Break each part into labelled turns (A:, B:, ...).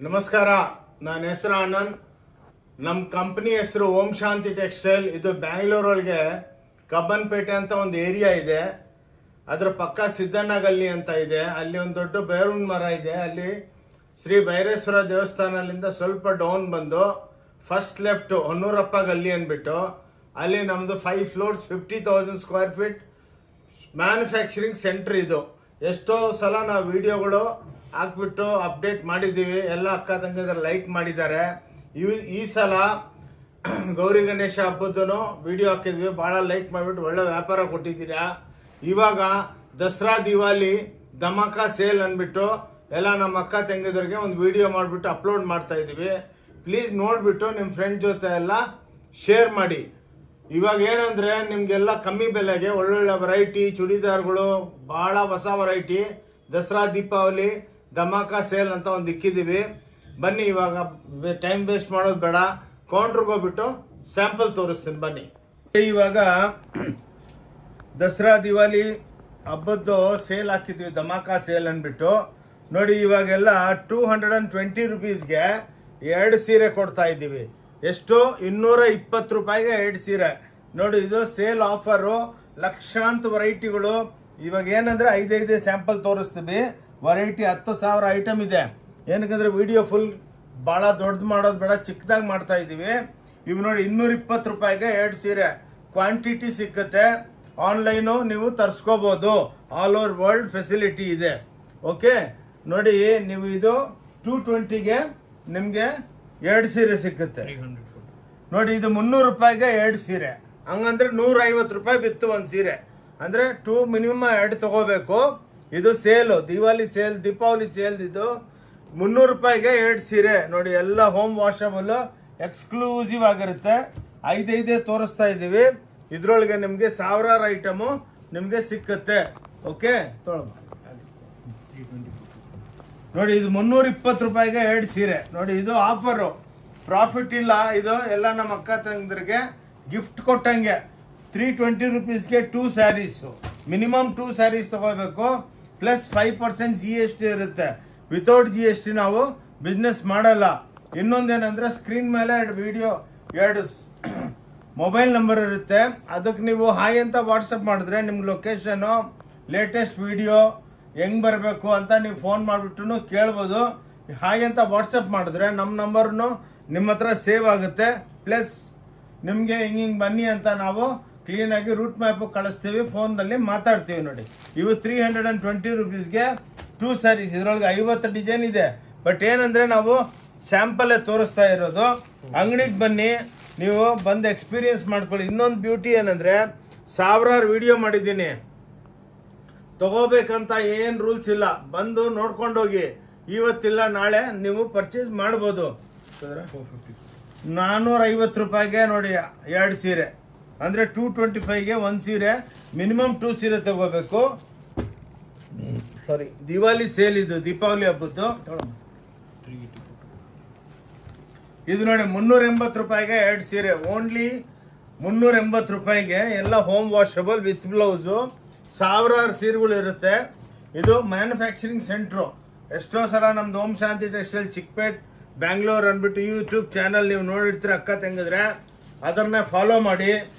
A: ನಮಸ್ಕಾರ, ನನ್ನ ಹೆಸರು ಆನಂದ್. ನಮ್ಮ ಕಂಪ್ನಿ ಹೆಸರು ಓಂ ಶಾಂತಿ ಟೆಕ್ಸ್ಟೈಲ್. ಇದು ಬ್ಯಾಂಗ್ಳೂರೊಳಗೆ ಕಬ್ಬನ್ಪೇಟೆ ಅಂತ ಒಂದು ಏರಿಯಾ ಇದೆ. ಅದರ ಪಕ್ಕ ಸಿದ್ದಣ್ಣ ಗಲ್ಲಿ ಅಂತ ಇದೆ. ಅಲ್ಲಿ ಒಂದು ದೊಡ್ಡ ಬೇರೂನ್ ಮರ ಇದೆ. ಅಲ್ಲಿ ಶ್ರೀ ಭೈರೇಶ್ವರ ದೇವಸ್ಥಾನದಿಂದ ಸ್ವಲ್ಪ ಡೌನ್ ಬಂದು ಫಸ್ಟ್ ಲೆಫ್ಟ್ ಹೊನ್ನೂರಪ್ಪ ಗಲ್ಲಿ ಅಂದ್ಬಿಟ್ಟು ಅಲ್ಲಿ ನಮ್ಮದು 5 floors 50,000 square feet manufacturing centre. ಇದು ಎಷ್ಟೋ ಸಲ ನಾವು ವಿಡಿಯೋಗಳು ಹಾಕ್ಬಿಟ್ಟು ಅಪ್ಡೇಟ್ ಮಾಡಿದ್ದೀವಿ. ಎಲ್ಲ ಅಕ್ಕ ತಂಗಿದ್ರು ಲೈಕ್ ಮಾಡಿದ್ದಾರೆ. ಈ ಸಲ ಗೌರಿ ಗಣೇಶ ಹಬ್ಬದೂ ವಿಡಿಯೋ ಹಾಕಿದ್ವಿ. ಭಾಳ ಲೈಕ್ ಮಾಡಿಬಿಟ್ಟು ಒಳ್ಳೆ ವ್ಯಾಪಾರ ಕೊಟ್ಟಿದ್ದೀರಾ. ಇವಾಗ ದಸರಾ ದಿವಾಲಿ ಧಮಾಕ ಸೇಲ್ ಅಂದ್ಬಿಟ್ಟು ಎಲ್ಲ ನಮ್ಮ ಅಕ್ಕ ತಂಗಿದ್ರಿಗೆ ಒಂದು ವಿಡಿಯೋ ಮಾಡಿಬಿಟ್ಟು ಅಪ್ಲೋಡ್ ಮಾಡ್ತಾ ಇದ್ದೀವಿ. ಪ್ಲೀಸ್ ನೋಡಿಬಿಟ್ಟು ನಿಮ್ಮ ಫ್ರೆಂಡ್ ಜೊತೆ ಎಲ್ಲ ಶೇರ್ ಮಾಡಿ. ಇವಾಗ ಏನಂದರೆ ನಿಮಗೆಲ್ಲ ಕಮ್ಮಿ ಬೆಲೆಗೆ ಒಳ್ಳೊಳ್ಳೆ ವೆರೈಟಿ ಚೂಡಿದಾರ್ಗಳು, ಭಾಳ ಹೊಸ ವೆರೈಟಿ ದಸರಾ ದೀಪಾವಳಿ ಧಮಾಕ ಸೇಲ್ ಅಂತ ಒಂದು ಇಕ್ಕಿದ್ದೀವಿ. ಬನ್ನಿ, ಇವಾಗ ಟೈಮ್ ವೇಸ್ಟ್ ಮಾಡೋದು ಬೇಡ, ಕೌಂಟ್ರಿಗೆ ಹೋಗ್ಬಿಟ್ಟು ಸ್ಯಾಂಪಲ್ ತೋರಿಸ್ತೀನಿ ಬನ್ನಿ. ಇವಾಗ ದಸರಾ ದಿವಾಲಿ ಹಬ್ಬದ್ದು ಸೇಲ್ ಹಾಕಿದ್ವಿ, ಧಮಾಕ ಸೇಲ್ ಅಂದ್ಬಿಟ್ಟು. ನೋಡಿ, ಇವಾಗೆಲ್ಲ 220 ರುಪೀಸ್ಗೆ 2 ಸೀರೆ ಕೊಡ್ತಾ ಇದ್ದೀವಿ. ಎಷ್ಟು? 220 ರೂಪಾಯಿಗೆ 2 ಸೀರೆ. ನೋಡಿ, ಇದು ಸೇಲ್ ಆಫರು. ಲಕ್ಷಾಂತರ ವೆರೈಟಿಗಳು. ಇವಾಗ ಏನಂದ್ರೆ 5 ಸ್ಯಾಂಪಲ್ ತೋರಿಸ್ತೀವಿ. ವೆರೈಟಿ 10,000 ಐಟಮ್ ಇದೆ. ಏನಕ್ಕಂದ್ರೆ ವಿಡಿಯೋ ಫುಲ್ ಭಾಳ ದೊಡ್ಡದು ಮಾಡೋದು ಬೇಡ, ಚಿಕ್ಕದಾಗಿ ಮಾಡ್ತಾ ಇದ್ದೀವಿ. ಇವು ನೋಡಿ, 220 ರೂಪಾಯಿಗೆ 2 ಸೀರೆ. ಕ್ವಾಂಟಿಟಿ ಸಿಕ್ಕುತ್ತೆ. ಆನ್ಲೈನು ನೀವು ತರಿಸ್ಕೋಬೋದು. ಆಲ್ ಓವರ್ ವರ್ಲ್ಡ್ ಫೆಸಿಲಿಟಿ ಇದೆ. ಓಕೆ, ನೋಡಿ, ನೀವು ಇದು 220ಗೆ ನಿಮಗೆ 2 ಸೀರೆ ಸಿಕ್ಕುತ್ತೆ. ನೋಡಿ, ಇದು 300 ರೂಪಾಯಿಗೆ 2 ಸೀರೆ. ಹಂಗಂದ್ರೆ 150 ರೂಪಾಯಿ ಬಿತ್ತು ಒಂದು ಸೀರೆ. ಅಂದರೆ 2 ಮಿನಿಮಮ್ 2 ತಗೋಬೇಕು. ಇದು ಸೇಲು, ದೀಪಾವಳಿ ಸೇಲ್. ಇದು 300 ರೂಪಾಯಿಗೆ 2 ಸೀರೆ. ನೋಡಿ, ಎಲ್ಲ ಹೋಮ್ ವಾಷಬಲ್ ಎಕ್ಸ್ಕ್ಲೂಸಿವ್ ಆಗಿರುತ್ತೆ. 5 ತೋರಿಸ್ತಾ ಇದ್ದೀವಿ. ಇದರೊಳಗೆ ನಿಮಗೆ ಸಾವಿರಾರು ಐಟಮು ನಿಮಗೆ ಸಿಕ್ಕುತ್ತೆ. ಓಕೆ, ನೋಡಿ, ಇದು 320 ರೂಪಾಯಿಗೆ 2 ಸೀರೆ. ನೋಡಿ, ಇದು ಆಫರು, ಪ್ರಾಫಿಟ್ ಇಲ್ಲ. ಇದು ಎಲ್ಲ ನಮ್ಮ ಅಕ್ಕ ತಂಗಿದ್ರಿಗೆ ಗಿಫ್ಟ್ ಕೊಟ್ಟಂಗೆ. 320 ರುಪೀಸ್ಗೆ 2 ಸ್ಯಾರೀಸು. ಮಿನಿಮಮ್ 2 ಸ್ಯಾರೀಸ್ ತಗೋಬೇಕು. ಪ್ಲಸ್ 5% GST ಇರುತ್ತೆ. ವಿತೌಟ್ GST ನಾವು ಬಿಸ್ನೆಸ್ ಮಾಡಲ್ಲ. ಇನ್ನೊಂದೇನೆಂದ್ರೆ ಸ್ಕ್ರೀನ್ ಮೇಲೆ 2 ಮೊಬೈಲ್ ನಂಬರ್ ಇರುತ್ತೆ. ಅದಕ್ಕೆ ನೀವು ಹಾಯ್ ಅಂತ ವಾಟ್ಸಪ್ ಮಾಡಿದ್ರೆ ನಿಮ್ಗೆ ಲೊಕೇಶನು, ಲೇಟೆಸ್ಟ್ ವಿಡಿಯೋ ಹೆಂಗೆ ಬರಬೇಕು ಅಂತ ನೀವು ಫೋನ್ ಮಾಡಿಬಿಟ್ಟು ಕೇಳ್ಬೋದು. ಹಾಯ್ ಅಂತ ವಾಟ್ಸಪ್ ಮಾಡಿದ್ರೆ ನಮ್ಮ ನಂಬರ್ನು ನಿಮ್ಮ ಹತ್ರ ಸೇವ್ ಆಗುತ್ತೆ. ಪ್ಲಸ್ ನಿಮಗೆ ಹಿಂಗೆ ಬನ್ನಿ ಅಂತ ನಾವು ಕ್ಲೀನಾಗಿ ರೂಟ್ ಮ್ಯಾಪು ಕಳಿಸ್ತೀವಿ, ಫೋನ್ನಲ್ಲಿ ಮಾತಾಡ್ತೀವಿ. ನೋಡಿ, ಇವು 320 ರುಪೀಸ್ಗೆ 2 ಸ್ಯಾರೀಸ್. ಇದರೊಳಗೆ 50 ಡಿಸೈನ್ ಇದೆ. ಬಟ್ ಏನಂದರೆ ನಾವು ಸ್ಯಾಂಪಲ್ಲೇ ತೋರಿಸ್ತಾ ಇರೋದು. ಅಂಗಡಿಗೆ ಬನ್ನಿ, ನೀವು ಬಂದು ಎಕ್ಸ್ಪೀರಿಯನ್ಸ್ ಮಾಡ್ಕೊಳ್ಳಿ. ಇನ್ನೊಂದು ಬ್ಯೂಟಿ ಏನಂದರೆ, ಸಾವಿರಾರು ವಿಡಿಯೋ ಮಾಡಿದ್ದೀನಿ. ತಗೋಬೇಕಂತ ಏನು ರೂಲ್ಸ್ ಇಲ್ಲ. ಬಂದು ನೋಡ್ಕೊಂಡೋಗಿ. ಇವತ್ತಿಲ್ಲ ನಾಳೆ ನೀವು ಪರ್ಚೇಸ್ ಮಾಡ್ಬೋದು. 450 ರೂಪಾಯಿಗೆ ನೋಡಿ 2 ಸೀರೆ. ಅಂದರೆ 225ಗೆ 1 ಸೀರೆ. ಮಿನಿಮಮ್ 2 ಸೀರೆ ತಗೋಬೇಕು. ಸಾರಿ, ದಿವಾಲಿ ಸೇಲ್ ಇದು, ದೀಪಾವಳಿ ಹಬ್ಬದ್ದು. ಇದು ನೋಡಿ, 380 ರೂಪಾಯಿಗೆ 2 ಸೀರೆ. ಓನ್ಲಿ 380 ರೂಪಾಯಿಗೆ ಎಲ್ಲ ಹೋಮ್ ವಾಷಬಲ್ ವಿತ್ ಬ್ಲೌಸು. ಸಾವಿರಾರು ಸೀರೆಗಳು ಇರುತ್ತೆ. ಇದು ಮ್ಯಾನುಫ್ಯಾಕ್ಚರಿಂಗ್ ಸೆಂಟ್ರು. ಎಷ್ಟೋ ಸಲ ನಮ್ದು ಓಂ ಶಾಂತಿ ಟೆಕ್ಸ್ಟೈಲ್ ಚಿಕ್ಕಪೇಟ್ ಬ್ಯಾಂಗ್ಳೂರ್ ಅಂದ್ಬಿಟ್ಟು ಯೂಟ್ಯೂಬ್ ಚಾನಲ್ ನೀವು ನೋಡಿರ್ತೀರ ಅಕ್ಕ ತಂಗಿದ್ರೆ. ಅದನ್ನೇ ಫಾಲೋ ಮಾಡಿ.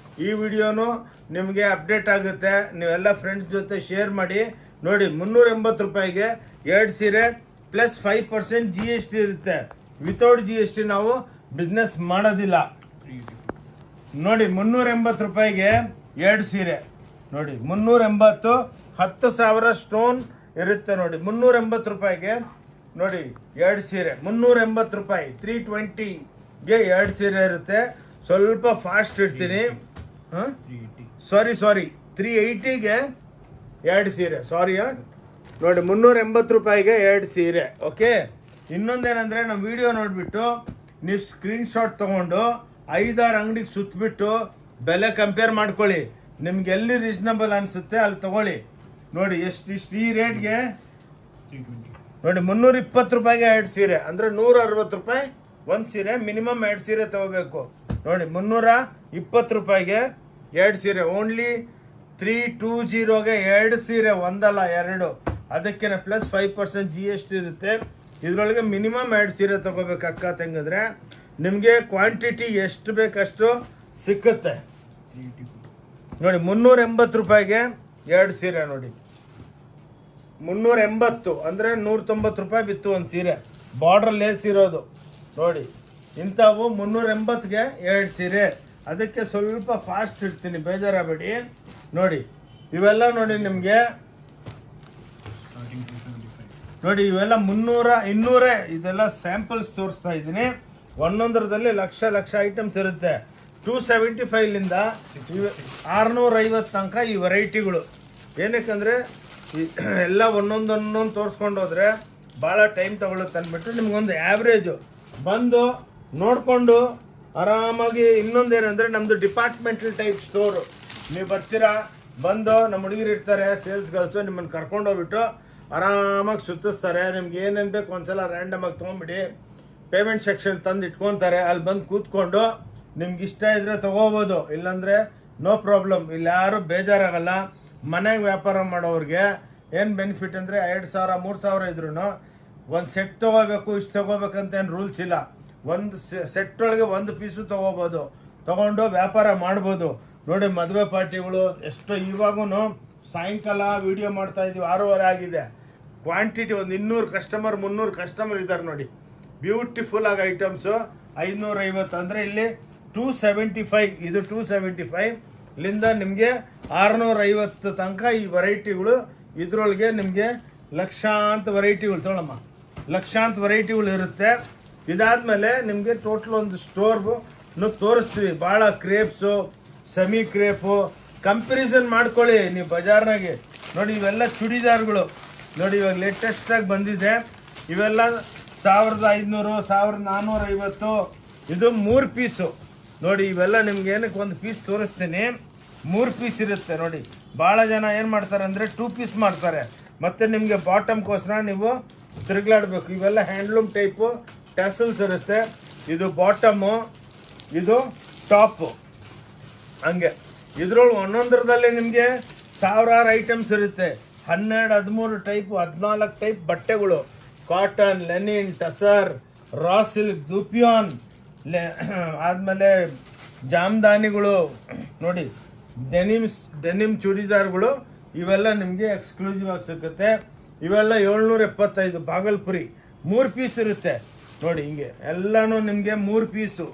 A: ಈ ವಿಡಿಯೋನು ನಿಮಗೆ ಅಪ್ಡೇಟ್ ಆಗುತ್ತೆ. ನೀವೆಲ್ಲ ಫ್ರೆಂಡ್ಸ್ ಜೊತೆ ಶೇರ್ ಮಾಡಿ. ನೋಡಿ, 380 ರೂಪಾಯಿಗೆ 2 ಸೀರೆ. ಪ್ಲಸ್ 5% GST ಇರುತ್ತೆ. ವಿತೌಟ್ GST ನಾವು ಬಿಸ್ನೆಸ್ ಮಾಡೋದಿಲ್ಲ. ನೋಡಿ, 380 ರೂಪಾಯಿಗೆ 2 ಸೀರೆ. ನೋಡಿ, 380, 10,000 ಸ್ಟೋನ್ ಇರುತ್ತೆ. ನೋಡಿ, 380 ರೂಪಾಯಿಗೆ ನೋಡಿ 2 ಸೀರೆ. 380 ರೂಪಾಯಿ. 320ಗೆ 2 ಸೀರೆ ಇರುತ್ತೆ. ಸ್ವಲ್ಪ ಫಾಸ್ಟ್ ಇಡ್ತೀನಿ. ಸಾರಿ 380ಗೆ 2 ಸೀರೆ. ಸಾರಿ, ನೋಡಿ, 380 ರೂಪಾಯಿಗೆ 2 ಸೀರೆ. ಓಕೆ, ಇನ್ನೊಂದೇನೆಂದರೆ ನಮ್ಮ ವಿಡಿಯೋ ನೋಡಿಬಿಟ್ಟು ನೀವು ಸ್ಕ್ರೀನ್ಶಾಟ್ ತೊಗೊಂಡು 5-6 ಅಂಗಡಿಗೆ ಸುತ್ತಬಿಟ್ಟು ಬೆಲೆ ಕಂಪೇರ್ ಮಾಡ್ಕೊಳ್ಳಿ. ನಿಮ್ಗೆ ಎಲ್ಲಿ ರೀಸನಬಲ್ ಅನಿಸುತ್ತೆ ಅಲ್ಲಿ ತಗೊಳ್ಳಿ. ನೋಡಿ, ಇಷ್ಟು ಈ ರೇಟ್ಗೆ ನೋಡಿ 320 ರೂಪಾಯಿಗೆ 2 ಸೀರೆ. ಅಂದರೆ 160 ರೂಪಾಯಿ 1 ಸೀರೆ. ಮಿನಿಮಮ್ 2 ಸೀರೆ ತಗೋಬೇಕು. ನೋಡಿ, 320 ರೂಪಾಯಿಗೆ 2 ಸೀರೆ. ಓನ್ಲಿ 320ಗೆ 2 ಸೀರೆ. ಒಂದಲ್ಲ 2. ಅದಕ್ಕೆ ಪ್ಲಸ್ 5% GST ಇರುತ್ತೆ. ಇದರೊಳಗೆ ಮಿನಿಮಮ್ 2 ಸೀರೆ ತೊಗೋಬೇಕು ಅಕ್ಕ ತಂಗಿದ್ರೆ, ನಿಮಗೆ ಕ್ವಾಂಟಿಟಿ ಎಷ್ಟು ಬೇಕಷ್ಟು ಸಿಕ್ಕುತ್ತೆ ನೋಡಿ. 380 ರೂಪಾಯಿಗೆ 2 ಸೀರೆ ನೋಡಿ. 380 ಅಂದರೆ 190 ರೂಪಾಯಿ ಬಿತ್ತು ಒಂದು ಸೀರೆ, ಬಾರ್ಡರ್ ಲೇಸ್ ಇರೋದು ನೋಡಿ. ಇಂಥವು 380ಗೆ 2 ಸೀರೆ. ಅದಕ್ಕೆ ಸ್ವಲ್ಪ ಫಾಸ್ಟ್ ಇಡ್ತೀನಿ, ಬೇಜಾರಾಗಬೇಡಿ ನೋಡಿ. ಇವೆಲ್ಲ ನೋಡಿ ನಿಮಗೆ ನೋಡಿ, ಇವೆಲ್ಲ 300 200 ಇದೆಲ್ಲ ಸ್ಯಾಂಪಲ್ಸ್ ತೋರಿಸ್ತಾ ಇದ್ದೀನಿ. ಒಂದೊಂದರದಲ್ಲಿ ಲಕ್ಷ ಐಟಮ್ಸ್ ಇರುತ್ತೆ. 275ಲಿಂದ 650 ತನಕ ಈ ವೆರೈಟಿಗಳು. ಏನಕ್ಕಂದರೆ ಎಲ್ಲ ಒಂದೊಂದು ತೋರಿಸ್ಕೊಂಡು ಹೋದರೆ ಭಾಳ ಟೈಮ್ ತೊಗೊಳುತ್ತೆ ಅಂದ್ಬಿಟ್ಟು ನಿಮ್ಗೊಂದು ಆ್ಯಾವ್ರೇಜು ಬಂದು ನೋಡಿಕೊಂಡು ಆರಾಮಾಗಿ. ಇನ್ನೊಂದೇನೆಂದರೆ ನಮ್ಮದು ಡಿಪಾರ್ಟ್ಮೆಂಟಲ್ ಟೈಪ್ ಸ್ಟೋರು. ನೀವು ಬರ್ತೀರಾ, ಬಂದು ನಮ್ಮ ಹುಡುಗಿರು ಇರ್ತಾರೆ ಸೇಲ್ಸ್ ಗರ್ಲ್ಸು, ನಿಮ್ಮನ್ನು ಕರ್ಕೊಂಡೋಗ್ಬಿಟ್ಟು ಆರಾಮಾಗಿ ಸುತ್ತಿಸ್ತಾರೆ. ನಿಮ್ಗೆ ಏನೇನು ಬೇಕು ಒಂದ್ಸಲ ರ್ಯಾಂಡಮಾಗಿ ತೊಗೊಂಬಿಡಿ, ಪೇಮೆಂಟ್ ಸೆಕ್ಷನ್ ತಂದು ಇಟ್ಕೊತಾರೆ. ಅಲ್ಲಿ ಬಂದು ಕೂತ್ಕೊಂಡು ನಿಮ್ಗೆ ಇಷ್ಟ ಇದ್ದರೆ ತೊಗೋಬೋದು, ಇಲ್ಲಾಂದರೆ ನೋ ಪ್ರಾಬ್ಲಮ್. ಇಲ್ಲಿ ಯಾರು ಬೇಜಾರಾಗಲ್ಲ. ಮನೆಗೆ ವ್ಯಾಪಾರ ಮಾಡೋರಿಗೆ ಏನು ಬೆನಿಫಿಟ್ ಅಂದರೆ 2000 3000 ಇದ್ರೂ ಒಂದು ಸೆಟ್ ತೊಗೋಬೇಕು, ಇಷ್ಟು ತೊಗೋಬೇಕಂತ ಏನು ರೂಲ್ಸ್ ಇಲ್ಲ. ಒಂದು ಸೆಟ್ ಒಳಗೆ 1 ಪೀಸು ತೊಗೋಬೋದು, ತೊಗೊಂಡು ವ್ಯಾಪಾರ ಮಾಡ್ಬೋದು ನೋಡಿ. ಮದುವೆ ಪಾರ್ಟಿಗಳು ಎಷ್ಟೋ ಇವಾಗೂ ಸಾಯಂಕಾಲ ವಿಡಿಯೋ ಮಾಡ್ತಾ ಇದ್ದೀವಿ, 6:30 ಆಗಿದೆ. ಕ್ವಾಂಟಿಟಿ ಒಂದು 200 ಕಸ್ಟಮರ್ 300 ಕಸ್ಟಮರ್ ಇದ್ದಾರೆ ನೋಡಿ. ಬ್ಯೂಟಿಫುಲ್ ಆಗಿ ಐಟಮ್ಸು 550 ಅಂದರೆ ಇಲ್ಲಿ 275, ಇದು 275 ಲಿಂದ ನಿಮಗೆ 650 ತನಕ ಈ ವೆರೈಟಿಗಳು. ಇದರೊಳಗೆ ನಿಮಗೆ ಲಕ್ಷಾಂತ ವೆರೈಟಿಗಳು ತೊಗೊಳಮ್ಮ, ಲಕ್ಷಾಂತ ವೆರೈಟಿಗಳು ಇರುತ್ತೆ. ಇದಾದಮೇಲೆ ನಿಮಗೆ ಟೋಟಲ್ ಒಂದು ಸ್ಟೋರ್ಗು ತೋರಿಸ್ತೀವಿ. ಭಾಳ ಕ್ರೇಪ್ಸು, ಸೆಮಿ ಕ್ರೇಪು ಕಂಪ್ಯಾರಿಸನ್ ಮಾಡ್ಕೊಳ್ಳಿ ನೀವು ಬಜಾರ್ನಾಗೆ ನೋಡಿ. ಇವೆಲ್ಲ ಚೂಡಿದಾರ್ಗಳು ನೋಡಿ, ಇವಾಗ ಲೇಟೆಸ್ಟಾಗಿ ಬಂದಿದೆ. ಇವೆಲ್ಲ 1500 1450. ಇದು 3 ಪೀಸು ನೋಡಿ. ಇವೆಲ್ಲ ನಿಮ್ಗೆ ಏನಕ್ಕೆ ಒಂದು ಪೀಸ್ ತೋರಿಸ್ತೀನಿ, 3 ಪೀಸ್ ಇರುತ್ತೆ ನೋಡಿ. ಭಾಳ ಜನ ಏನು ಮಾಡ್ತಾರೆ ಅಂದರೆ 2 ಪೀಸ್ ಮಾಡ್ತಾರೆ, ಮತ್ತು ನಿಮಗೆ ಬಾಟಮ್ಗೋಸ್ಕರ ನೀವು ತಿರುಗ್ಲಾಡಬೇಕು. ಇವೆಲ್ಲ ಹ್ಯಾಂಡ್ಲೂಮ್ ಟೈಪು ಟ್ಯಾಸಲ್ಸ್ ಇರುತ್ತೆ. ಇದು ಬಾಟಮು, ಇದು ಟಾಪು, ಹಂಗೆ. ಇದ್ರೊಳಗೆ ಒಂದೊಂದರದಲ್ಲಿ ನಿಮಗೆ ಸಾವಿರಾರು ಐಟಮ್ಸ್ ಇರುತ್ತೆ. 12 13 ಟೈಪು 14 ಟೈಪ್ ಬಟ್ಟೆಗಳು. Cotton, linen, tussar, raw silk, dupion, ಆದಮೇಲೆ ಜಾಮ್ದಾನಿಗಳು ನೋಡಿ, ಡೆನಿಮ್ ಚೂಡಿದಾರ್ಗಳು. ಇವೆಲ್ಲ ನಿಮಗೆ ಎಕ್ಸ್ಕ್ಲೂಸಿವ್ ಆಗಿ ಸಿಗುತ್ತೆ. ಇವೆಲ್ಲ 775 ಬಾಗಲ್ಪುರಿ. 3 ಪೀಸ್ ಇರುತ್ತೆ ನೋಡಿ. ಹಿಂಗೆ ಎಲ್ಲನೂ ನಿಮಗೆ 3 ಪೀಸು.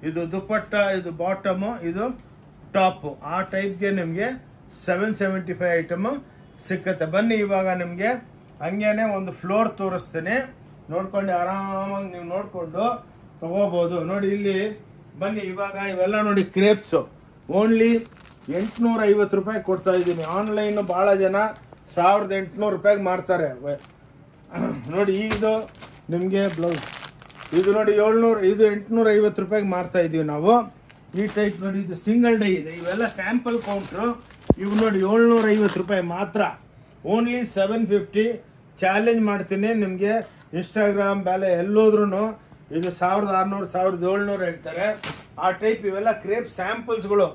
A: ಇದು ದುಪ್ಪಟ್ಟ, ಇದು ಬಾಟಮು, ಇದು ಟಾಪು. ಆ ಟೈಪ್ಗೆ ನಿಮಗೆ 775 ಐಟಮು ಸಿಕ್ಕತ್ತೆ. ಬನ್ನಿ ಇವಾಗ ನಿಮಗೆ ಹಂಗೇನೆ ಒಂದು ಫ್ಲೋರ್ ತೋರಿಸ್ತೀನಿ, ನೋಡ್ಕೊಂಡು ಆರಾಮಾಗಿ ನೀವು ನೋಡಿಕೊಂಡು ತಗೋಬೋದು ನೋಡಿ. ಇಲ್ಲಿ ಬನ್ನಿ ಇವಾಗ ಇವೆಲ್ಲ ನೋಡಿ, ಕ್ರೇಪ್ಸು ಓನ್ಲಿ 850 ರೂಪಾಯಿ ಕೊಡ್ತಾ ಇದ್ದೀನಿ. ಆನ್ಲೈನು ಭಾಳ ಜನ 1800 ರೂಪಾಯಿಗೆ ಮಾರ್ತಾರೆ ನೋಡಿ. ಇದು ನಿಮಗೆ ಬ್ಲೌಸ್, ಇದು ನೋಡಿ 700, ಇದು 850 ರೂಪಾಯಿಗೆ ಮಾರ್ತಾ ಇದ್ದೀವಿ ನಾವು. ಈ ಟೈಪ್ ನೋಡಿ, ಇದು ಸಿಂಗಲ್ ಡೈ ಇದೆ. ಇವೆಲ್ಲ ಸ್ಯಾಂಪಲ್ ಕೌಂಟ್ರು. ಇವು ನೋಡಿ 750 ರೂಪಾಯಿ ಮಾತ್ರ, ಓನ್ಲಿ 750. ಚಾಲೆಂಜ್ ಮಾಡ್ತೀನಿ ನಿಮಗೆ, ಇನ್ಸ್ಟಾಗ್ರಾಮ್ ಬೆಲೆ ಎಲ್ಲೋದ್ರೂ ಇದು 1600 1700 ಹೇಳ್ತಾರೆ ಆ ಟೈಪ್. ಇವೆಲ್ಲ ಕ್ರೇಪ್ ಸ್ಯಾಂಪಲ್ಸ್ಗಳು.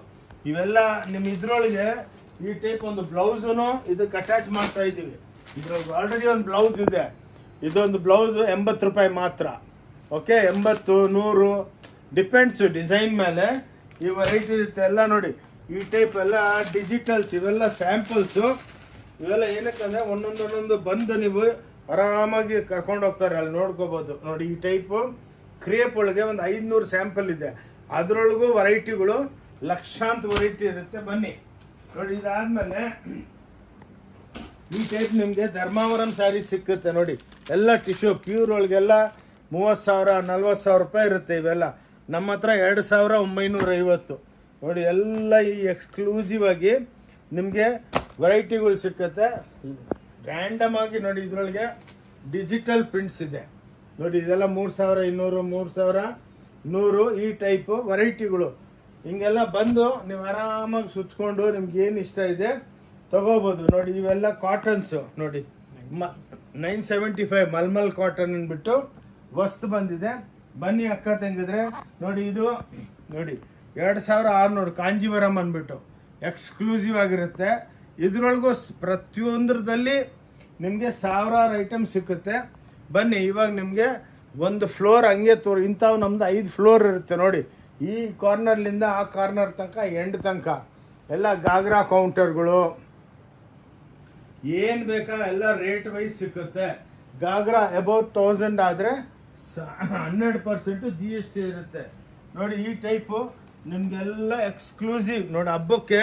A: ಇವೆಲ್ಲ ನಿಮ್ಮ ಇದ್ರೊಳಗೆ ಈ ಟೈಪ್ ಒಂದು ಬ್ಲೌಸು ಇದಕ್ಕೆ ಅಟ್ಯಾಚ್ ಮಾಡ್ತಾ ಇದ್ದೀವಿ. ಇದ್ರೊಳಗೆ ಆಲ್ರೆಡಿ ಒಂದು ಬ್ಲೌಸ್ ಇದೆ. ಇದೊಂದು ಬ್ಲೌಸು 80 ರೂಪಾಯಿ ಮಾತ್ರ. ಓಕೆ, 80 100 ಡಿಪೆಂಡ್ಸು ಡಿಸೈನ್ ಮೇಲೆ ಈ ವೆರೈಟಿ ಇರುತ್ತೆ. ಎಲ್ಲ ನೋಡಿ ಈ ಟೈಪ್ ಎಲ್ಲ ಡಿಜಿಟಲ್ಸ್, ಇವೆಲ್ಲ ಸ್ಯಾಂಪಲ್ಸು. ಇವೆಲ್ಲ ಏನಕ್ಕಂದರೆ ಒಂದೊಂದು ಬಂದು ನೀವು ಆರಾಮಾಗಿ ಕರ್ಕೊಂಡು ಹೋಗ್ತಾರೆ, ಅಲ್ಲಿ ನೋಡ್ಕೋಬೋದು ನೋಡಿ. ಈ ಟೈಪು ಕ್ರೇಪ್ ಒಳಗೆ ಒಂದು 500 ಸ್ಯಾಂಪಲ್ ಇದೆ. ಅದರೊಳಗೂ ವೆರೈಟಿಗಳು ಲಕ್ಷಾಂತ ವೆರೈಟಿ ಇರುತ್ತೆ. ಬನ್ನಿ ನೋಡಿ. ಇದಾದಮೇಲೆ ಈ ಟೈಪ್ ನಿಮಗೆ ಧರ್ಮಾವರಂ ಸ್ಯಾರಿ ಸಿಕ್ಕುತ್ತೆ ನೋಡಿ. ಎಲ್ಲ ಟಿಶ್ಯೂ ಪ್ಯೂರ್ ಒಳಗೆಲ್ಲ 30,000 40,000 ರೂಪಾಯಿ ಇರುತ್ತೆ. ಇವೆಲ್ಲ ನಮ್ಮ ಹತ್ರ 2950 ನೋಡಿ. ಎಲ್ಲ ಈ ಎಕ್ಸ್ಕ್ಲೂಸಿವ್ ಆಗಿ ನಿಮಗೆ ವೆರೈಟಿಗಳು ಸಿಕ್ಕತ್ತೆ. ರ್ಯಾಂಡಮ್ ಆಗಿ ನೋಡಿ, ಇದರೊಳಗೆ ಡಿಜಿಟಲ್ ಪ್ರಿಂಟ್ಸ್ ಇದೆ ನೋಡಿ. ಇದೆಲ್ಲ 3200 3100 ಈ ಟೈಪು ವೆರೈಟಿಗಳು. ಹಿಂಗೆಲ್ಲ ಬಂದು ನೀವು ಆರಾಮಾಗಿ ಸುತ್ಕೊಂಡು ನಿಮ್ಗೆ ಏನು ಇಷ್ಟ ಇದೆ ತಗೋಬೋದು ನೋಡಿ. ಇವೆಲ್ಲ ಕಾಟನ್ಸು ನೋಡಿ, 975 ಮಲ್ಮಲ್ ಕಾಟನ್ ಅಂದ್ಬಿಟ್ಟು ವಸ್ತು ಬಂದಿದೆ. ಬನ್ನಿ ಅಕ್ಕ ತಂಗಿದ್ರೆ ನೋಡಿ. ಇದು ನೋಡಿ 2600 ಕಾಂಜೀವರಂ ಅಂದ್ಬಿಟ್ಟು ಎಕ್ಸ್ಕ್ಲೂಸಿವ್ ಆಗಿರುತ್ತೆ. ಇದರೊಳಗೂ ಪ್ರತಿಯೊಂದರದಲ್ಲಿ ನಿಮಗೆ ಸಾವಿರಾರು ಐಟಮ್ ಸಿಕ್ಕುತ್ತೆ. ಬನ್ನಿ ಇವಾಗ ನಿಮಗೆ ಒಂದು ಫ್ಲೋರ್ ಹಂಗೆ ಇಂಥವು ನಮ್ದು 5 ಫ್ಲೋರ್ ಇರುತ್ತೆ ನೋಡಿ. ಈ ಕಾರ್ನರ್ಲಿಂದ ಆ ಕಾರ್ನರ್ ತನಕ ಎಂಡ್ ತನಕ ಎಲ್ಲ ಗಾಗ್ರಾ ಕೌಂಟರ್ಗಳು, ಏನು ಬೇಕಾ ಎಲ್ಲ ರೇಟ್ ವೈಸ್ ಸಿಕ್ಕುತ್ತೆ. ಗಾಗ್ರಾ ಅಬೌಟ್ 1000 ಆದರೆ 12% GST ಇರುತ್ತೆ ನೋಡಿ. ಈ ಟೈಪು ನಿಮಗೆಲ್ಲ ಎಕ್ಸ್ಕ್ಲೂಸಿವ್ ನೋಡಿ ಹಬ್ಬಕ್ಕೆ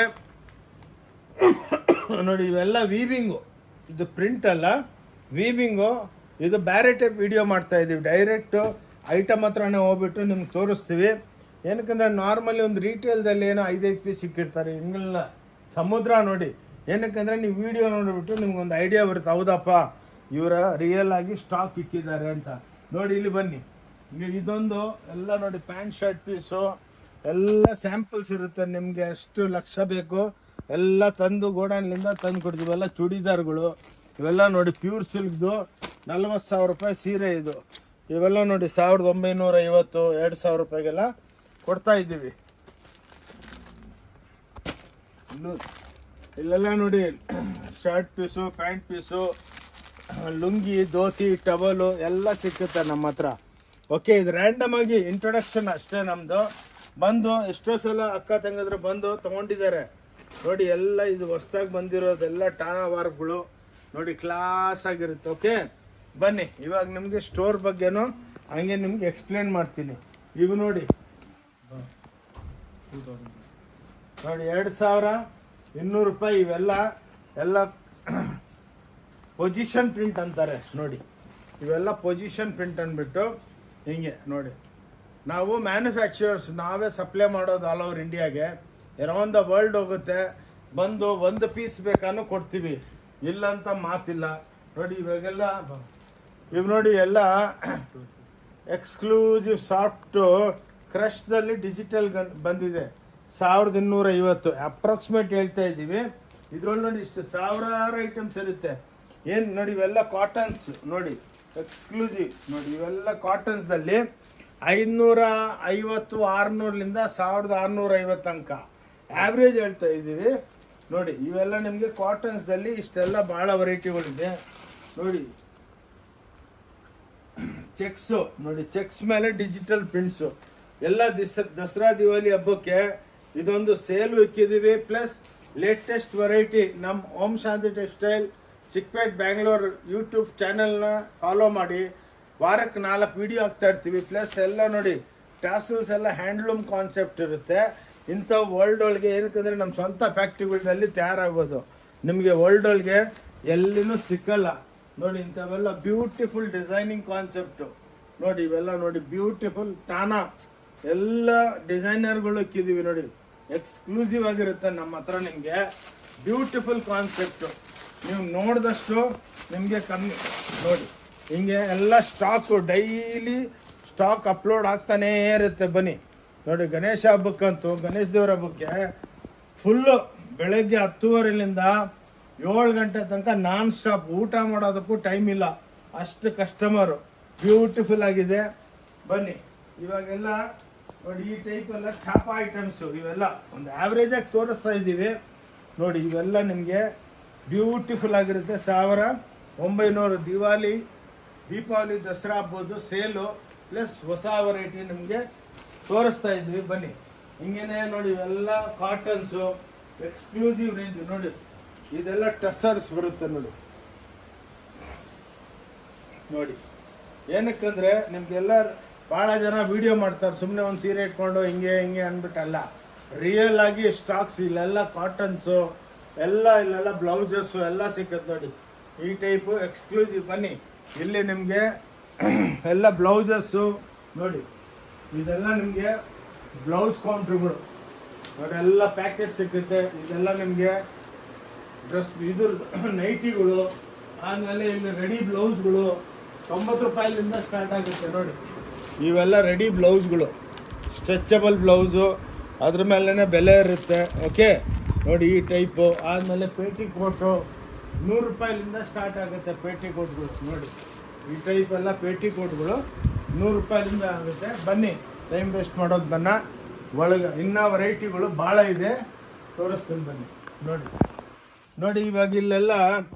A: ನೋಡಿ. ಇವೆಲ್ಲ ವೀವಿಂಗು, ಇದು ಪ್ರಿಂಟ್ ಅಲ್ಲ, ವೀವಿಂಗು. ಇದು ಬೇರೆ ಟೈಪ್ ವಿಡಿಯೋ ಮಾಡ್ತಾ ಇದ್ದೀವಿ, ಡೈರೆಕ್ಟು ಐಟಮ್ ಹತ್ರನೇ ಹೋಗ್ಬಿಟ್ಟು ನಿಮ್ಗೆ ತೋರಿಸ್ತೀವಿ. ಏನಕ್ಕಂದ್ರೆ ನಾರ್ಮಲಿ ಒಂದು ರಿಟೇಲ್ದಲ್ಲಿ ಏನೋ 5 ಪೀಸ್ ಸಿಕ್ಕಿರ್ತಾರೆ, ಹಿಂಗೆಲ್ಲ ಸಮುದ್ರ ನೋಡಿ. ಏನಕ್ಕಂದ್ರೆ ನೀವು ವಿಡಿಯೋ ನೋಡಿಬಿಟ್ಟು ನಿಮ್ಗೊಂದು ಐಡಿಯಾ ಬರುತ್ತೆ, ಹೌದಪ್ಪ ಇವರ ರಿಯಲ್ ಆಗಿ ಸ್ಟಾಕ್ ಇಕ್ಕಿದ್ದಾರೆ ಅಂತ ನೋಡಿ. ಇಲ್ಲಿ ಬನ್ನಿ, ಇದೊಂದು ಎಲ್ಲ ನೋಡಿ ಪ್ಯಾಂಟ್ ಶರ್ಟ್ ಪೀಸು ಎಲ್ಲ ಸ್ಯಾಂಪಲ್ಸ್ ಇರುತ್ತೆ. ನಿಮಗೆ ಎಷ್ಟು ಲಕ್ಷ ಬೇಕು ಎಲ್ಲ ತಂದು ಗೋಡನ್ಲಿಂದ ತಂದು ಕೊಡ್ತೀವಿ. ಎಲ್ಲ ಚೂಡಿದಾರ್ಗಳು ಇವೆಲ್ಲ ನೋಡಿ ಪ್ಯೂರ್ ಸಿಲ್ಕ್ದು 40,000 ರೂಪಾಯಿ ಸೀರೆ ಇದು. ಇವೆಲ್ಲ ನೋಡಿ 1950 2,000 ರೂಪಾಯಿಗೆಲ್ಲ ಕೊಡ್ತಾ ಇದ್ದೀವಿ. ಇಲ್ಲೆಲ್ಲ ನೋಡಿ shirt piece, pant piece, lungi, dhoti, towel ಎಲ್ಲ ಸಿಕ್ಕುತ್ತೆ ನಮ್ಮ ಹತ್ರ. ಓಕೆ, ಇದು ರ್ಯಾಂಡಮ್ ಆಗಿ ಇಂಟ್ರೊಡಕ್ಷನ್ ಅಷ್ಟೇ ನಮ್ಮದು. ಬಂದು ಎಷ್ಟೋ ಸಲ ಅಕ್ಕ ತಂಗಿದ್ರು ಬಂದು ತೊಗೊಂಡಿದ್ದಾರೆ ನೋಡಿ. ಎಲ್ಲ ಇದು ಹೊಸ್ದಾಗಿ ಬಂದಿರೋದೆಲ್ಲ ಟಾನಾ ವಾರ್ಕ್ಗಳು ನೋಡಿ, ಕ್ಲಾಸ್ ಆಗಿರುತ್ತೆ. ಓಕೆ ಬನ್ನಿ, ಇವಾಗ ನಿಮಗೆ ಸ್ಟೋರ್ ಬಗ್ಗೆನೂ ಹಂಗೆ ನಿಮ್ಗೆ ಎಕ್ಸ್ಪ್ಲೇನ್ ಮಾಡ್ತೀನಿ. ಇವು ನೋಡಿ ನೋಡಿ 2,200 ರೂಪಾಯಿ. ಇವೆಲ್ಲ ಎಲ್ಲ ಪೊಸಿಷನ್ ಪ್ರಿಂಟ್ ಅಂತಾರೆ ನೋಡಿ. ಇವೆಲ್ಲ ಪೊಸಿಷನ್ ಪ್ರಿಂಟ್ ಅಂದ್ಬಿಟ್ಟು ಹಿಂಗೆ ನೋಡಿ. ನಾವು ಮ್ಯಾನುಫ್ಯಾಕ್ಚರರ್ಸ್, ನಾವೇ ಸಪ್ಲೈ ಮಾಡೋದು ಆಲ್ ಓವರ್ ಇಂಡಿಯಾಗೆ. ಅರೌಂಡ್ ದ ವರ್ಲ್ಡ್ ಹೋಗುತ್ತೆ. ಬಂದು ಒಂದು ಪೀಸ್ ಬೇಕಾನು ಕೊಡ್ತೀವಿ, ಇಲ್ಲ ಅಂತ ಮಾತಿಲ್ಲ ನೋಡಿ. ಇವಾಗೆಲ್ಲ ಇವು ನೋಡಿ ಎಲ್ಲ ಎಕ್ಸ್ಕ್ಲೂಸಿವ್ ಸಾಫ್ಟು ಕ್ರಶ್ದಲ್ಲಿ ಡಿಜಿಟಲ್ ಬಂದಿದೆ. 1,250 ಅಪ್ರಾಕ್ಸಿಮೇಟ್ ಹೇಳ್ತಾ ಇದ್ದೀವಿ. ಇದ್ರಲ್ಲಿ ನೋಡಿ ಇಷ್ಟು ಸಾವಿರಾರು ಐಟಮ್ಸ್ ಇರುತ್ತೆ. ಏನು ನೋಡಿ, ಇವೆಲ್ಲ ಕಾಟನ್ಸ್ ನೋಡಿ, ಎಕ್ಸ್ಕ್ಲೂಸಿವ್ ನೋಡಿ. ಇವೆಲ್ಲ ಕಾಟನ್ಸ್ದಲ್ಲಿ 550 600ಲಿಂದ 1,650 ತನಕ ಆವ್ರೇಜ್ ಹೇಳ್ತಾ ಇದ್ದೀವಿ ನೋಡಿ. ಇವೆಲ್ಲ ನಿಮಗೆ ಕಾಟನ್ಸ್ದಲ್ಲಿ ಇಷ್ಟೆಲ್ಲ ಭಾಳ ವೆರೈಟಿಗಳಿದೆ ನೋಡಿ. ಚೆಕ್ಸು ನೋಡಿ, ಚೆಕ್ಸ್ ಮೇಲೆ ಡಿಜಿಟಲ್ ಪ್ರಿಂಟ್ಸು ಎಲ್ಲ ದಸರಾ ದಿವಾಲಿ ಹಬ್ಬಕ್ಕೆ ಇದೊಂದು ಸೇಲು ಇಕ್ಕಿದ್ದೀವಿ. ಪ್ಲಸ್ ಲೇಟೆಸ್ಟ್ ವೆರೈಟಿ ನಮ್ಮ ಓಂ ಶಾಂತಿ ಟೆಕ್ಸ್ಟೈಲ್ ಚಿಕ್ಕಪೇಟ್ ಬ್ಯಾಂಗ್ಳೂರ್ ಯೂಟ್ಯೂಬ್ ಚಾನೆಲ್ನ ಫಾಲೋ ಮಾಡಿ. ವಾರಕ್ಕೆ 4 ವಿಡಿಯೋ ಹಾಕ್ತಾ ಇರ್ತೀವಿ. ಪ್ಲಸ್ ಎಲ್ಲ ನೋಡಿ ಟ್ಯಾಸಲ್ಸ್ ಎಲ್ಲ ಹ್ಯಾಂಡ್ಲೂಮ್ ಕಾನ್ಸೆಪ್ಟ್ ಇರುತ್ತೆ. ಇಂಥ ವರ್ಲ್ಡ್ ಒಳಗೆ ಏನಕ್ಕಂದರೆ ನಮ್ಮ ಸ್ವಂತ ಫ್ಯಾಕ್ಟ್ರಿಗಳಲ್ಲಿ ತಯಾರಾಗೋದು. ನಿಮಗೆ ವರ್ಲ್ಡ್ ಒಳಗೆ ಎಲ್ಲಿನೂ ಸಿಕ್ಕಲ್ಲ ನೋಡಿ. ಇಂಥವೆಲ್ಲ ಬ್ಯೂಟಿಫುಲ್ ಡಿಸೈನಿಂಗ್ ಕಾನ್ಸೆಪ್ಟು ನೋಡಿ. ಇವೆಲ್ಲ ನೋಡಿ ಬ್ಯೂಟಿಫುಲ್ ಟಾನಾ ಎಲ್ಲ ಡಿಸೈನರ್ಗಳು ಇಕ್ಕಿದ್ದೀವಿ ನೋಡಿ. ಎಕ್ಸ್ಕ್ಲೂಸಿವ್ ಆಗಿರುತ್ತೆ ನಮ್ಮ ಹತ್ರ. ನಿಮಗೆ ಬ್ಯೂಟಿಫುಲ್ ಕಾನ್ಸೆಪ್ಟು ನೀವು ನೋಡಿದಷ್ಟು ನಿಮಗೆ ಕಮ್ಮಿ ನೋಡಿ. ಹಿಂಗೆ ಎಲ್ಲ ಸ್ಟಾಕು ಡೈಲಿ ಸ್ಟಾಕ್ ಅಪ್ಲೋಡ್ ಆಗ್ತಾನೇ ಇರುತ್ತೆ. ಬನ್ನಿ ನೋಡಿ, ಗಣೇಶ ಹಬ್ಬಕ್ಕಂತೂ, ಗಣೇಶ ದೇವರ ಹಬ್ಬಕ್ಕೆ ಫುಲ್ಲು ಬೆಳಗ್ಗೆ 10:30ಲಿಂದ 7 ಗಂಟೆ ತನಕ ನಾನ್ ಸ್ಟಾಪ್. ಊಟ ಮಾಡೋದಕ್ಕೂ ಟೈಮ್ ಇಲ್ಲ, ಅಷ್ಟು ಕಸ್ಟಮರು. ಬ್ಯೂಟಿಫುಲ್ ಆಗಿದೆ. ಬನ್ನಿ ಇವಾಗೆಲ್ಲ ನೋಡಿ ಈ ಟೈಪ್ ಎಲ್ಲ ಚಾಪ ಐಟಮ್ಸು ಇವೆಲ್ಲ ಒಂದು ಆವ್ರೇಜಾಗಿ ತೋರಿಸ್ತಾ ಇದ್ದೀವಿ ನೋಡಿ. ಇವೆಲ್ಲ ನಿಮಗೆ ಬ್ಯೂಟಿಫುಲ್ ಆಗಿರುತ್ತೆ. 1,900 ದೀಪಾವಳಿ ದಸರಾ ಹಬ್ಬದ್ದು ಸೇಲು ಪ್ಲಸ್ ಹೊಸ ವೆರೈಟಿ ನಿಮಗೆ ತೋರಿಸ್ತಾ ಇದ್ವಿ. ಬನ್ನಿ ಹಿಂಗೇನೆ ನೋಡಿ. ಇವೆಲ್ಲ ಕಾಟನ್ಸು ಎಕ್ಸ್ಕ್ಲೂಸಿವ್ ರೇಂಜ್ ನೋಡಿ. ಇದೆಲ್ಲ ಟಸರ್ಸ್ ಬರುತ್ತೆ ನೋಡಿ. ನೋಡಿ ಏನಕ್ಕಂದ್ರೆ ನಿಮ್ಗೆಲ್ಲ ಭಾಳ ಜನ ವಿಡಿಯೋ ಮಾಡ್ತಾರೆ, ಸುಮ್ಮನೆ ಒಂದು ಸೀರೆ ಇಟ್ಕೊಂಡು ಹಿಂಗೆ ಹಿಂಗೆ ಅಂದ್ಬಿಟ್ಟಲ್ಲ. ರಿಯಲ್ ಆಗಿ ಸ್ಟಾಕ್ಸ್ ಇಲ್ಲೆಲ್ಲ ಕಾಟನ್ಸು ಎಲ್ಲ, ಇಲ್ಲೆಲ್ಲ ಬ್ಲೌಸಸ್ಸು ಎಲ್ಲ ಸಿಕ್ಕತ್ತೆ ನೋಡಿ. ಈ ಟೈಪು ಎಕ್ಸ್ಕ್ಲೂಸಿವ್. ಬನ್ನಿ ಇಲ್ಲಿ ನಿಮಗೆ ಎಲ್ಲ ಬ್ಲೌಸಸ್ಸು ನೋಡಿ. ಇದೆಲ್ಲ ನಿಮಗೆ ಬ್ಲೌಸ್ ಕೌಂಟ್ರುಗಳು ನೋಡಿ, ಎಲ್ಲ ಪ್ಯಾಕೆಟ್ ಸಿಕ್ಕುತ್ತೆ. ಇದೆಲ್ಲ ನಿಮಗೆ ಡ್ರೆಸ್ ಇದು ನೈಟಿಗಳು. ಆದಮೇಲೆ ಇಲ್ಲಿ ರೆಡಿ ಬ್ಲೌಸ್ಗಳು 90 ರೂಪಾಯಿಲಿಂದ ಸ್ಟಾರ್ಟ್ ಆಗುತ್ತೆ ನೋಡಿ. ಇವೆಲ್ಲ ರೆಡಿ ಬ್ಲೌಸ್ಗಳು, ಸ್ಟ್ರೆಚಬಲ್ ಬ್ಲೌಸು, ಅದ್ರ ಮೇಲೇ ಬೆಲೆ ಇರುತ್ತೆ. ಓಕೆ ನೋಡಿ ಈ ಟೈಪು. ಆದಮೇಲೆ ಪೇಟಿ ಕೋಟು 100 ರೂಪಾಯಿಲಿಂದ ಸ್ಟಾರ್ಟ್ ಆಗುತ್ತೆ. ಪೇಟಿ ಕೋಟ್ಗಳು ನೋಡಿ, ಈ ಟೈಪ್ ಎಲ್ಲ ಪೇಟಿ ಕೋಟ್ಗಳು 100 ರೂಪಾಯಿಲಿಂದ ಆಗುತ್ತೆ. ಬನ್ನಿ, ಟೈಮ್ ವೇಸ್ಟ್ ಮಾಡೋದು ಬನ್ನ ಒಳಗೆ ಇನ್ನೂ ವೆರೈಟಿಗಳು ಭಾಳ ಇದೆ, ತೋರಿಸ್ತೀನಿ ಬನ್ನಿ ನೋಡಿ. ನೋಡಿ ಇವಾಗ ಇಲ್ಲೆಲ್ಲ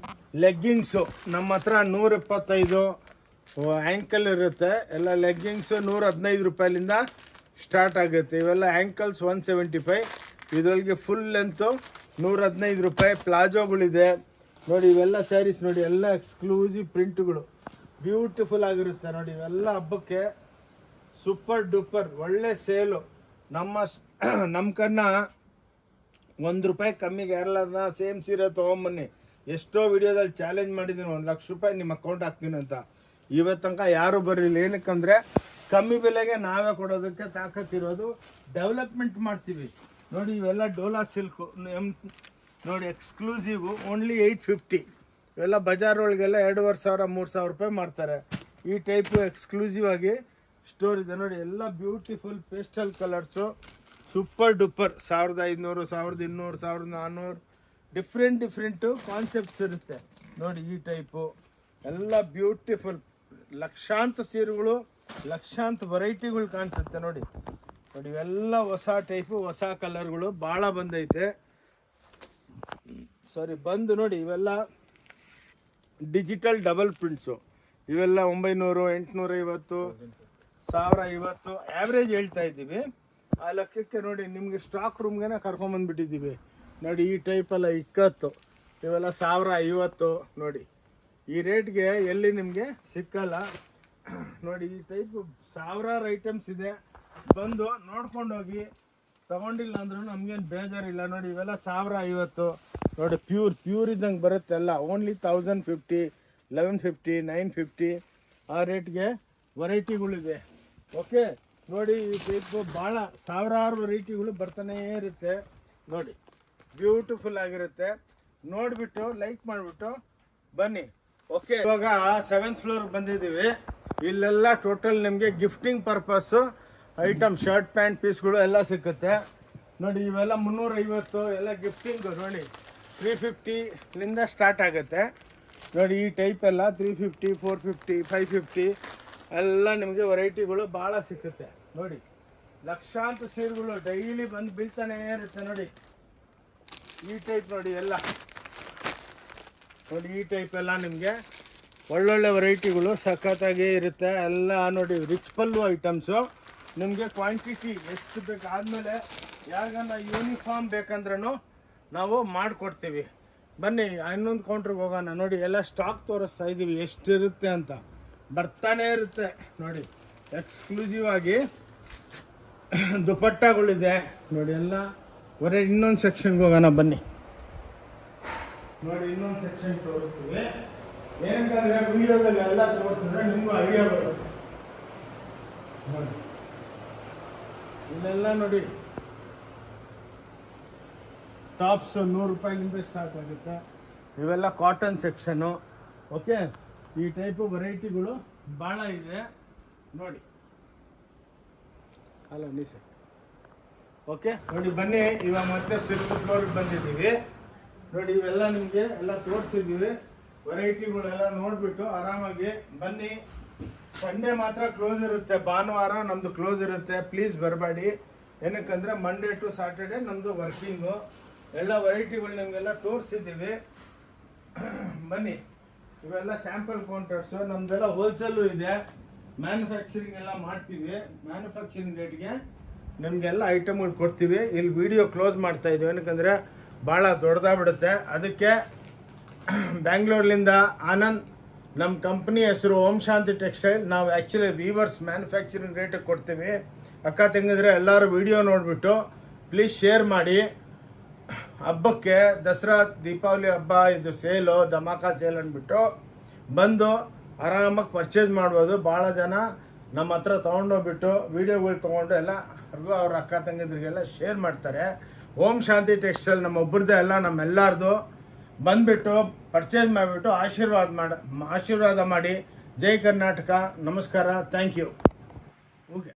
A: ಲೆಗ್ಗಿಂಗ್ಸು ನಮ್ಮ ಹತ್ರ 125 ಆ್ಯಂಕಲ್ ಇರುತ್ತೆ ಎಲ್ಲ. ಲೆಗ್ಗಿಂಗ್ಸು 115 ರೂಪಾಯಿಲಿಂದ ಸ್ಟಾರ್ಟ್ ಆಗುತ್ತೆ. ಇವೆಲ್ಲ ಆ್ಯಂಕಲ್ಸ್ 175. ಇದರೊಳಗೆ ಫುಲ್ ಲೆಂತು 115 ರೂಪಾಯಿ. ಪ್ಲಾಜೋಗಳಿದೆ ನೋಡಿ. ಇವೆಲ್ಲ ಸ್ಯಾರೀಸ್ ನೋಡಿ, ಎಲ್ಲ ಎಕ್ಸ್ಕ್ಲೂಸಿವ್ ಪ್ರಿಂಟ್ಗಳು, ಬ್ಯೂಟಿಫುಲ್ ಆಗಿರುತ್ತೆ ನೋಡಿ. ಇವೆಲ್ಲ ಹಬ್ಬಕ್ಕೆ ಸೂಪರ್ ಡೂಪರ್ ಒಳ್ಳೆ ಸೇಲು. ನಮ್ಮ ಕನ್ನ ₹1 ಕಮ್ಮಿಗೆ ಯಾರಲ್ಲ ಸೇಮ್ ಸೀರೆ ತೊಗೊಂಬನ್ನಿ. ಎಷ್ಟೋ ವಿಡಿಯೋದಲ್ಲಿ ಚಾಲೆಂಜ್ ಮಾಡಿದ್ದೀನಿ, 1 ಲಕ್ಷ ರೂಪಾಯಿ ನಿಮ್ಮ ಅಕೌಂಟ್ ಹಾಕ್ತೀನಿ ಅಂತ. ಇವತ್ತು ತನಕ ಯಾರು ಬರಲಿಲ್ಲ. ಏನಕ್ಕಂದರೆ ಕಮ್ಮಿ ಬೆಲೆಗೆ ನಾವೇ ಕೊಡೋದಕ್ಕೆ ತಾಕತ್ತಿರೋದು. ಡೆವಲಪ್ಮೆಂಟ್ ಮಾಡ್ತೀವಿ ನೋಡಿ. ಇವೆಲ್ಲ ಡೋಲಾ ಸಿಲ್ಕು ನೋಡಿ, ಎಕ್ಸ್ಕ್ಲೂಸಿವು, ಓನ್ಲಿ 850. ಇವೆಲ್ಲ ಬಜಾರ್ ಒಳಗೆಲ್ಲ 2500-3000 ರೂಪಾಯಿ ಮಾಡ್ತಾರೆ. ಈ ಟೈಪು ಎಕ್ಸ್ಕ್ಲೂಸಿವ್ ಆಗಿ ಸ್ಟೋರ್ ಇದೆ ನೋಡಿ. ಎಲ್ಲ beautiful pastel colours, super duper. 1500, 1200, 1400 different concepts ಇರುತ್ತೆ ನೋಡಿ. ಈ ಟೈಪು ಎಲ್ಲ ಬ್ಯೂಟಿಫುಲ್ ಲಕ್ಷಾಂತ ಸೀರೆಗಳು, ಲಕ್ಷಾಂತ ವೆರೈಟಿಗಳು ಕಾಣಿಸುತ್ತೆ ನೋಡಿ. ಇವೆಲ್ಲ ಹೊಸ ಟೈಪು, ಹೊಸ ಕಲರ್ಗಳು ಭಾಳ ಬಂದೈತೆ. ಬಂದು ನೋಡಿ. ಇವೆಲ್ಲ ಡಿಜಿಟಲ್ ಡಬಲ್ ಪ್ರಿಂಟ್ಸು. ಇವೆಲ್ಲ 900, 850, 1050 ಆ್ಯಾವ್ರೇಜ್ ಹೇಳ್ತಾ ಇದ್ದೀವಿ. ಆ ಲೆಕ್ಕಕ್ಕೆ ನೋಡಿ, ನಿಮಗೆ ಸ್ಟಾಕ್ ರೂಮ್ಗೆ ಕರ್ಕೊಂಬಂದ್ಬಿಟ್ಟಿದ್ದೀವಿ ನೋಡಿ. ಈ ಟೈಪೆಲ್ಲ 20, ಇವೆಲ್ಲ 1050 ನೋಡಿ. ಈ ರೇಟ್ಗೆ ಎಲ್ಲಿ ನಿಮಗೆ ಸಿಕ್ಕಲ್ಲ ನೋಡಿ. ಈ ಟೈಪು ಸಾವಿರಾರು ಐಟಮ್ಸ್ ಇದೆ. ಬಂದು ನೋಡ್ಕೊಂಡು ಹೋಗಿ. ತಗೊಂಡಿಲ್ಲ ಅಂದ್ರೂ ನಮಗೇನು ಬೇಜಾರಿಲ್ಲ ನೋಡಿ. ಇವೆಲ್ಲ 1050 ನೋಡಿ. ಪ್ಯೂರ್ ಇದ್ದಂಗೆ ಬರುತ್ತೆ ಎಲ್ಲ. ಓನ್ಲಿ 1050, 1150, 950 ಆ ರೇಟ್ಗೆ ವೆರೈಟಿಗಳಿದೆ. ಓಕೆ ನೋಡಿ. ಈ ಟೈಪು ಭಾಳ ಸಾವಿರಾರು ವೆರೈಟಿಗಳು ಬರ್ತಾನೇ ಇರುತ್ತೆ ನೋಡಿ. ಬ್ಯೂಟಿಫುಲ್ ಆಗಿರುತ್ತೆ. ನೋಡಿಬಿಟ್ಟು ಲೈಕ್ ಮಾಡಿಬಿಟ್ಟು ಬನ್ನಿ. ಓಕೆ, ಇವಾಗ 7th ಫ್ಲೋರ್ ಬಂದಿದ್ದೀವಿ. ಇಲ್ಲೆಲ್ಲ ಟೋಟಲ್ ನಿಮಗೆ gifting purpose item, shirt pant ಪೀಸ್ಗಳು ಎಲ್ಲ ಸಿಕ್ಕುತ್ತೆ ನೋಡಿ. ಇವೆಲ್ಲ 350 ಎಲ್ಲ ಗಿಫ್ಟಿಂಗು ನೋಡಿ. 350ಲಿಂದ ಸ್ಟಾರ್ಟ್ ಆಗುತ್ತೆ ನೋಡಿ. ಈ ಟೈಪ್ ಎಲ್ಲ 350, 450, 550 ಎಲ್ಲ ನಿಮಗೆ ವೆರೈಟಿಗಳು ಭಾಳ ಸಿಕ್ಕುತ್ತೆ ನೋಡಿ. ಲಕ್ಷಾಂತ ಸೀರೆಗಳು ಡೈಲಿ ಬಂದು ಬೀಳ್ತಾನೇ ಇರುತ್ತೆ ನೋಡಿ. ಈ ಟೈಪ್ ನೋಡಿ ಎಲ್ಲ ನೋಡಿ. ಈ ಟೈಪ್ ಎಲ್ಲ ನಿಮಗೆ ಒಳ್ಳೊಳ್ಳೆ ವೆರೈಟಿಗಳು ಸಖತ್ತಾಗಿ ಇರುತ್ತೆ ಎಲ್ಲ ನೋಡಿ. ರಿಚ್ ಪಲ್ಲು ಐಟಮ್ಸು ನಿಮಗೆ ಕ್ವಾಂಟಿಟಿ ಎಷ್ಟು ಬೇಕಾದಮೇಲೆ ಯಾರಿಗನ್ನ ಯೂನಿಫಾರ್ಮ್ ಬೇಕಂದ್ರೂ ನಾವು ಮಾಡಿಕೊಡ್ತೀವಿ. ಬನ್ನಿ ಇನ್ನೊಂದು ಕೌಂಟ್ರಿಗೆ ಹೋಗೋಣ ನೋಡಿ. ಎಲ್ಲ ಸ್ಟಾಕ್ ತೋರಿಸ್ತಾ ಇದ್ದೀವಿ ಎಷ್ಟಿರುತ್ತೆ ಅಂತ. ಬರ್ತಾನೆ ಇರುತ್ತೆ ನೋಡಿ. ಎಕ್ಸ್ಕ್ಲೂಸಿವ್ ಆಗಿ ದುಪಟ್ಟಾಗಳಿದೆ ನೋಡಿ. ಎಲ್ಲ ಇನ್ನೊಂದು ಸೆಕ್ಷನ್ಗೆ ಹೋಗೋಣ ಬನ್ನಿ ನೋಡಿ. ಇನ್ನೊಂದು ಸೆಕ್ಷನ್ ತೋರಿಸ್ತೀವಿ. ಏನಂತಂದರೆ ವಿಡಿಯೋದಲ್ಲಿ ಎಲ್ಲ ತೋರಿಸಿದ್ರೆ ನಿಮಗೂ ಐಡಿಯಾ ಬರುತ್ತೆ ನೋಡಿ. ಇಲ್ಲೆಲ್ಲ ನೋಡಿ ಟಾಪ್ಸ್ 100 ರೂಪಾಯಿಗಿಂತ ಸ್ಟಾರ್ಟ್ ಆಗುತ್ತೆ. ಇವೆಲ್ಲ ಕಾಟನ್ ಸೆಕ್ಷನ್ನು. ಓಕೆ, ಈ ಟೈಪು ವೆರೈಟಿಗಳು ಭಾಳ ಇದೆ ನೋಡಿ. Hello sir. ಓಕೆ ನೋಡಿ ಬನ್ನಿ. ಇವಾಗ ಮತ್ತೆ 5th ಫ್ಲೋರ್ಗೆ ಬಂದಿದ್ದೀವಿ ನೋಡಿ. ಇವೆಲ್ಲ ನಿಮಗೆ ಎಲ್ಲ ತೋರಿಸಿದ್ದೀವಿ. ವೆರೈಟಿಗಳೆಲ್ಲ ನೋಡಿಬಿಟ್ಟು ಆರಾಮಾಗಿ ಬನ್ನಿ. ಸಂಡೇ ಮಾತ್ರ ಕ್ಲೋಸ್ ಇರುತ್ತೆ. ಭಾನುವಾರ ನಮ್ಮದು ಕ್ಲೋಸ್ ಇರುತ್ತೆ. ಪ್ಲೀಸ್ ಬರಬೇಡಿ. ಏನಕ್ಕಂದರೆ ಮಂಡೇ ಟು ಸಾಟರ್ಡೆ ನಮ್ಮದು ವರ್ಕಿಂಗು. ಎಲ್ಲ ವೆರೈಟಿಗಳು ನಿಮಗೆಲ್ಲ ತೋರಿಸಿದ್ದೀವಿ. ಬನ್ನಿ. ಇವೆಲ್ಲ ಸ್ಯಾಂಪಲ್ ಕೌಂಟರ್ಸು. ನಮ್ಮದೆಲ್ಲ ಹೋಲ್ಸೇಲು ಇದೆ. ಮ್ಯಾನುಫ್ಯಾಕ್ಚರಿಂಗ್ ಎಲ್ಲ ಮಾಡ್ತೀವಿ. ಮ್ಯಾನುಫ್ಯಾಕ್ಚರಿಂಗ್ ರೇಟ್ಗೆ ನಿಮಗೆಲ್ಲ ಐಟಮ್ಗಳು ಕೊಡ್ತೀವಿ. ಇಲ್ಲಿ ವಿಡಿಯೋ ಕ್ಲೋಸ್ ಮಾಡ್ತಾ ಇದ್ದೀವಿ. ಏನಕ್ಕಂದರೆ ಭಾಳ ದೊಡ್ಡದಾಗ್ಬಿಡುತ್ತೆ. ಅದಕ್ಕೆ ಬ್ಯಾಂಗ್ಳೂರ್ಲಿಂದ ಆನಂದ್, ನಮ್ಮ ಕಂಪ್ನಿ ಹೆಸರು ಓಂ ಶಾಂತಿ ಟೆಕ್ಸ್ಟೈಲ್. ನಾವು ಆ್ಯಕ್ಚುಲಿ ವೀವರ್ಸ್ ಮ್ಯಾನುಫ್ಯಾಕ್ಚರಿಂಗ್ ರೇಟಿಗೆ ಕೊಡ್ತೀವಿ. ಅಕ್ಕ ತಂಗಿದ್ರೆ ಎಲ್ಲರೂ ವಿಡಿಯೋ ನೋಡಿಬಿಟ್ಟು ಪ್ಲೀಸ್ ಶೇರ್ ಮಾಡಿ. ಹಬ್ಬಕ್ಕೆ ದಸರಾ ದೀಪಾವಳಿ ಹಬ್ಬ ಇದು ಸೇಲು, ಧಮಾಕ ಸೇಲ್ ಅಂದ್ಬಿಟ್ಟು ಬಂದು ಆರಾಮಾಗಿ ಪರ್ಚೇಸ್ ಮಾಡ್ಬೋದು. ಭಾಳ ಜನ ನಮ್ಮ ಹತ್ರ ತೊಗೊಂಡೋಗ್ಬಿಟ್ಟು ವೀಡಿಯೋಗಳು ತೊಗೊಂಡು ಎಲ್ಲ ಅವ್ರ ಅಕ್ಕ ತಂಗಿದ್ರಿಗೆಲ್ಲ ಶೇರ್ ಮಾಡ್ತಾರೆ. ಓಂ ಶಾಂತಿ ಟೆಕ್ಸ್ಟೈಲ್ ನಮ್ಮ ಒಬ್ಬರದೇ ಅಲ್ಲ, ನಮ್ಮೆಲ್ಲರದು. ಬಂದುಬಿಟ್ಟು ಪರ್ಚೇಸ್ ಮಾಡಿಬಿಟ್ಟು ಆಶೀರ್ವಾದ ಮಾಡಿ. ಜೈ ಕರ್ನಾಟಕ. ನಮಸ್ಕಾರ. Thank you. ಓಕೆ.